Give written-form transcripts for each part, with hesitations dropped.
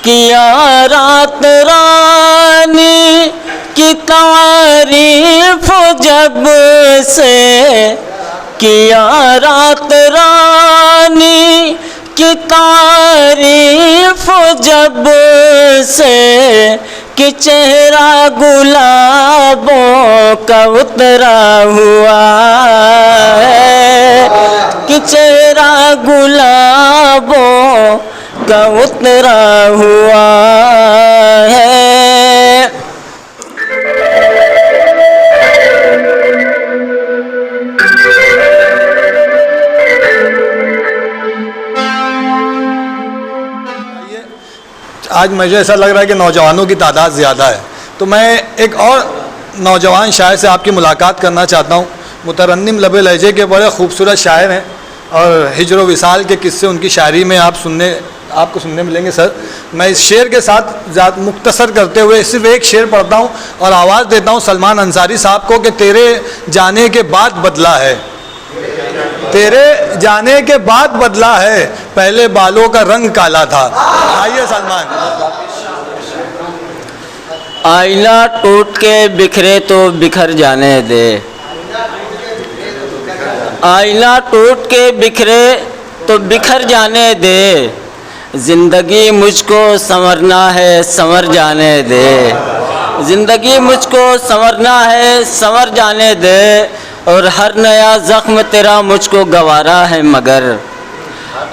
किया रात रानी की तारीफ जब से, किया रात रानी की तारीफ जब से, कि चेहरा गुलाबों का उतरा हुआ है, कि चेहरा गुलाबों का उतरा हुआ है। आज मुझे ऐसा लग रहा है कि नौजवानों की तादाद ज़्यादा है, तो मैं एक और नौजवान शायर से आपकी मुलाकात करना चाहता हूँ। मुतरन्निम लबे लहजे के बड़े खूबसूरत शायर हैं और हिजर व विसाल के किस्से उनकी शायरी में आपको सुनने मिलेंगे। सर, मैं इस शेर के साथ मुख्तसर करते हुए सिर्फ एक शेर पढ़ता हूँ और आवाज़ देता हूँ सलमान अंसारी साहब को कि तेरे जाने के बाद बदला है, तेरे जाने के बाद बदला है, पहले बालों का रंग काला था। आइए सलमान। आईना टूट के बिखरे तो बिखर जाने दे, आईना टूट के बिखरे तो बिखर जाने दे, जिंदगी मुझको संवरना है संवर जाने दे, जिंदगी मुझको संवरना है संवर जाने दे, और हर नया ज़ख्म तेरा मुझको गवारा है मगर,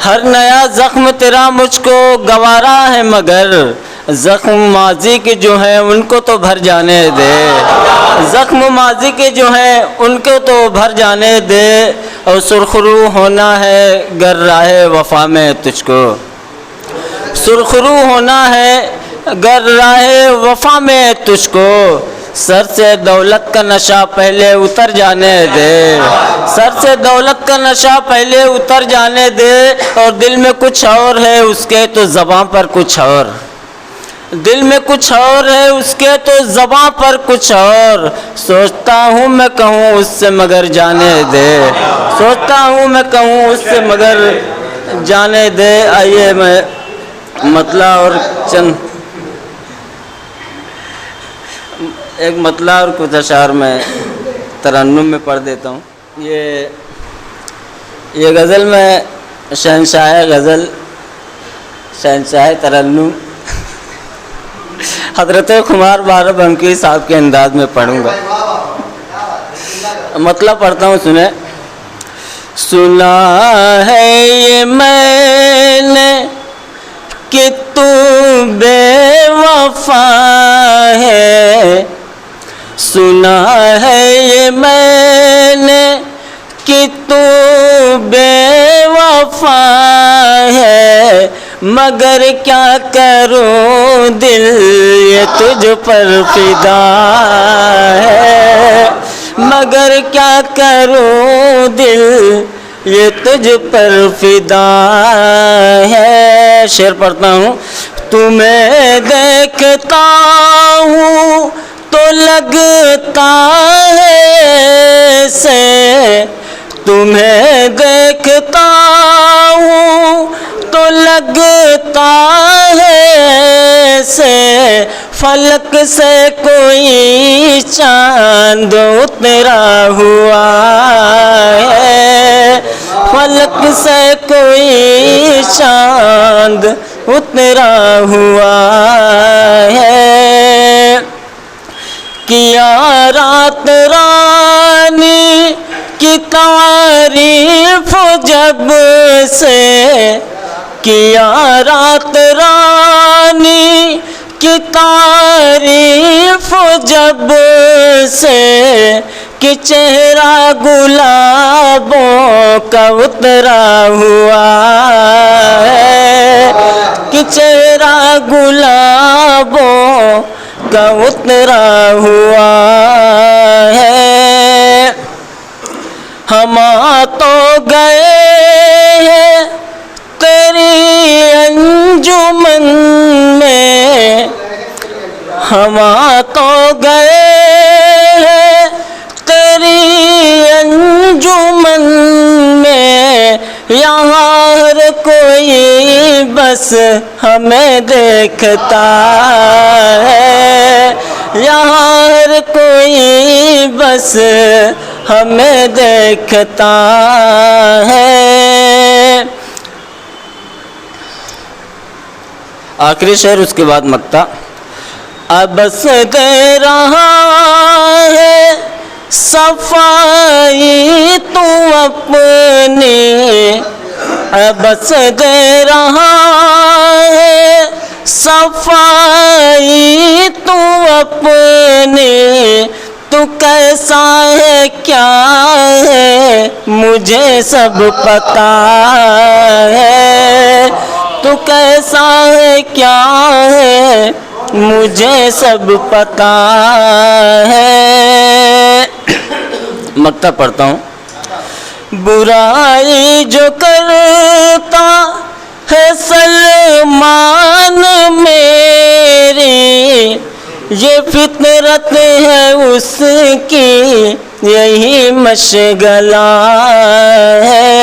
हर नया ज़ख्म तेरा मुझको गवारा है मगर, ज़ख्म माजी के जो हैं उनको तो भर जाने दे, ज़ख्म माजी के जो हैं उनको तो भर जाने दे, और सुरखरू होना है गर राहे वफ़ा में तुझको, सुरखरू होना है गर राहे वफ़ा में तुझको, सर से दौलत का नशा पहले उतर जाने दे, सर से दौलत का नशा पहले उतर जाने दे, और दिल में कुछ और है उसके तो ज़बां पर कुछ और, दिल में कुछ और है उसके तो ज़बां पर कुछ और, सोचता हूँ मैं कहूँ उससे मगर जाने दे, सोचता हूँ मैं कहूँ उससे मगर जाने दे। आइए मैं मतला और चंद एक मतला और कुछ अशार में तरन्नुम में पढ़ देता हूँ। ये गज़ल में शहंशाह गज़ल, शहंशाह तरन्नुम हज़रत खुमार बाराबंकी साहब के अंदाज में पढ़ूँगा। मतलब पढ़ता हूँ, सुने। सुना है ये मैंने कि तू बेवफा है, सुना है ये मैंने कि तू बेवफा है, मगर क्या करूं दिल ये तुझ पर फिदा है, मगर क्या करूं दिल ये तुझ पर फिदा है। शेर पढ़ता हूँ। तुम्हें देखता हूँ तो लगता है से, तुम्हें देखता हूँ तो लगता है से, फलक से कोई चांद उतरा हुआ है, फलक से कोई चांद उतरा हुआ है। किया रात रानी की तारीफ जब से, किया रात रानी की तारीफ जब से, कि चेहरा गुलाबों का उतरा हुआ है, कि चेहरा गुलाबों का उतरा हुआ है। हम तो गए हैं तेरी अंजुमन में, हम तो गए हैं तेरी अंजुमन में, यहाँ हर कोई बस हमें देखता है, यहाँ हर कोई बस हमें देखता है। आखिरी शेर, उसके बाद मक्ता। अब से दे रहा है सफाई तू अपनी, अब से दे रहा है सफाई तू अपनी, तू कैसा है क्या है मुझे सब पता है, तू कैसा है क्या है मुझे सब पता है। मक्ता पढ़ता हूँ। बुराई जो करता है सलमान मेरी, ये फितरत है उसकी यही मशगला है,